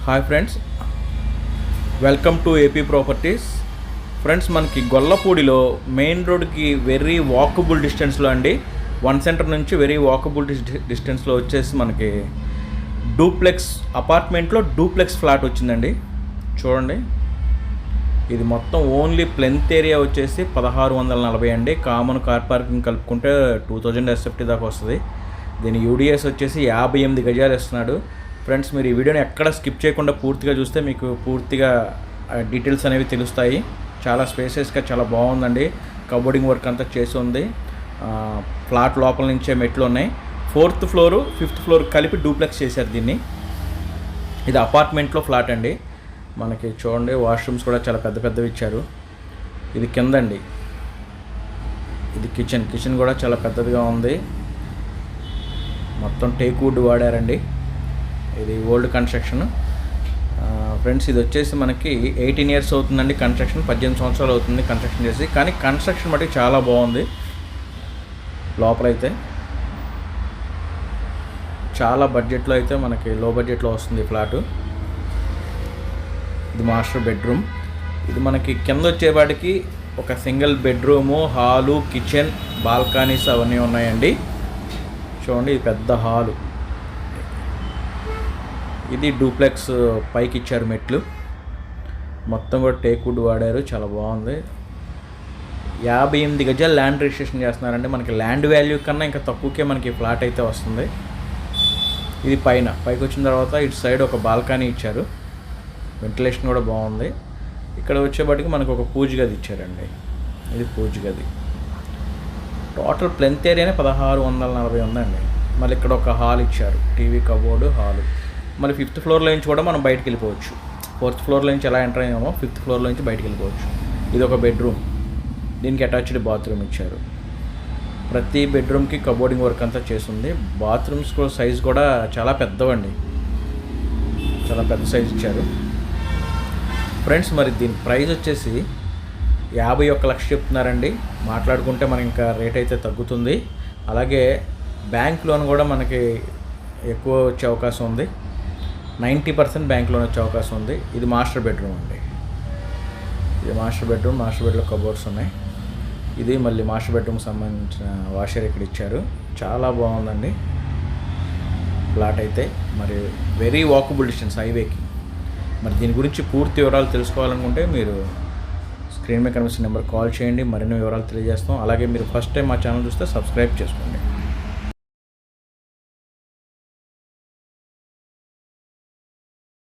Hi friends, welcome to AP properties. Friends, మనకి గొల్లపూడిలో main రోడ్కి very walkable డిస్టెన్స్లో అండి, వన్ సెంటర్ నుంచి వెరీ వాకబుల్ డిస్టెన్స్లో వచ్చేసి మనకి డూప్లెక్స్ అపార్ట్మెంట్లో డూప్లెక్స్ ఫ్లాట్ వచ్చిందండి. చూడండి, ఇది మొత్తం ఓన్లీ ప్లెంత్ ఏరియా వచ్చేసి 1640 అండి. కామన్ కార్ పార్కింగ్ కలుపుకుంటే 2000 SFT దాకా వస్తుంది. దీని యూడిఎస్ వచ్చేసి 58 గజాలు ఇస్తున్నాడు. ఫ్రెండ్స్, మీరు ఈ వీడియోని ఎక్కడ స్కిప్ చేయకుండా పూర్తిగా చూస్తే మీకు పూర్తిగా డీటెయిల్స్ అనేవి తెలుస్తాయి. చాలా స్పేసెస్గా చాలా బాగుందండి. కబోర్డింగ్ వర్క్ అంతా చేసి ఉంది. ఫ్లాట్ లోపల నుంచే మెట్లు ఉన్నాయి. 4th ఫ్లోరు 5th ఫ్లోర్ కలిపి డూప్లెక్స్ చేశారు దీన్ని. ఇది అపార్ట్మెంట్లో ఫ్లాట్ అండి. మనకి చూడండి, వాష్రూమ్స్ కూడా చాలా పెద్ద పెద్దవి ఇచ్చారు. ఇది కిందండి, ఇది కిచెన్ కూడా చాలా పెద్దదిగా ఉంది. మొత్తం టేక్ వుడ్ వాడారండి. ఇది ఓల్డ్ కన్స్ట్రక్షన్. ఫ్రెండ్స్, ఇది వచ్చేసి మనకి 18 years అవుతుందండి కన్స్ట్రక్షన్. 18 సంవత్సరాలు అవుతుంది కన్స్ట్రక్షన్ చేసి. కానీ కన్స్ట్రక్షన్ బట్టి చాలా బాగుంది. లోపలైతే చాలా బడ్జెట్లో అయితే మనకి లో బడ్జెట్లో వస్తుంది ఫ్లాటు. ఇది మాస్టర్ బెడ్రూమ్. ఇది మనకి కింద వచ్చేవాడికి ఒక single bedroom, hall, kitchen, balconies అవన్నీ ఉన్నాయండి. చూడండి, ఇది పెద్ద హాలు. ఇది డూప్లెక్స్ పైకి ఇచ్చారు మెట్లు. మొత్తం కూడా టేక్ వుడ్ వాడారు. చాలా బాగుంది. 58 గజాలు ల్యాండ్ రిజిస్ట్రేషన్ చేస్తున్నారంటే మనకి ల్యాండ్ వాల్యూ కన్నా ఇంకా తక్కువకే మనకి ఫ్లాట్ అయితే వస్తుంది. ఇది పైకి వచ్చిన తర్వాత ఇటు సైడ్ ఒక బాల్కనీ ఇచ్చారు. వెంటిలేషన్ కూడా బాగుంది. ఇక్కడ వచ్చేప్పటికి మనకు ఒక పూజ గది ఇచ్చారండి. ఇది పూజ గది. టోటల్ ప్లెంత్ ఏరియానే 1640 ఉందండి. మళ్ళీ ఇక్కడ ఒక హాల్ ఇచ్చారు, టీవీ కబోర్డు హాలు. మళ్ళీ 5th ఫ్లోర్లో నుంచి కూడా మనం బయటకు వెళ్ళిపోవచ్చు. 4th ఫ్లోర్లో నుంచి ఎలా ఎంటర్ అయ్యామో 5th ఫ్లోర్లో నుంచి బయటకు వెళ్ళిపోవచ్చు. ఇది ఒక బెడ్రూమ్. దీనికి అటాచ్డ్ బాత్రూమ్ ఇచ్చారు. ప్రతి బెడ్రూమ్కి కబోర్డింగ్ వర్క్ అంతా చేస్తుంది. బాత్రూమ్స్ కూడా సైజ్ కూడా చాలా పెద్దవండి, చాలా పెద్ద సైజ్ ఇచ్చారు. ఫ్రెండ్స్, మరి దీని ప్రైస్ వచ్చేసి 51 లక్షలు చెప్తున్నారండి. మాట్లాడుకుంటే మనకి ఇంకా రేట్ అయితే తగ్గుతుంది. అలాగే బ్యాంక్ లోన్ కూడా మనకి ఎక్కువ వచ్చే అవకాశం ఉంది. 90% బ్యాంక్ లోన్ వచ్చే అవకాశం ఉంది. ఇది మాస్టర్ బెడ్రూమ్ అండి. ఇది మాస్టర్ బెడ్రూమ్లో కబోర్డ్స్ ఉన్నాయి. ఇది మళ్ళీ మాస్టర్ బెడ్రూమ్కి సంబంధించిన వాషర్ ఇక్కడ ఇచ్చారు. చాలా బాగుందండి ఫ్లాట్ అయితే. మరి వెరీ వాకబుల్ డిస్టెన్స్ హైవేకి. మరి దీని గురించి పూర్తి వివరాలు తెలుసుకోవాలనుకుంటే మీరు స్క్రీన్ మీద కనిపిస్తున్న నెంబర్ కాల్ చేయండి. మరిన్ని వివరాలు తెలియజేస్తాం. అలాగే మీరు ఫస్ట్ టైం మా ఛానల్ చూస్తే సబ్స్క్రైబ్ చేసుకోండి.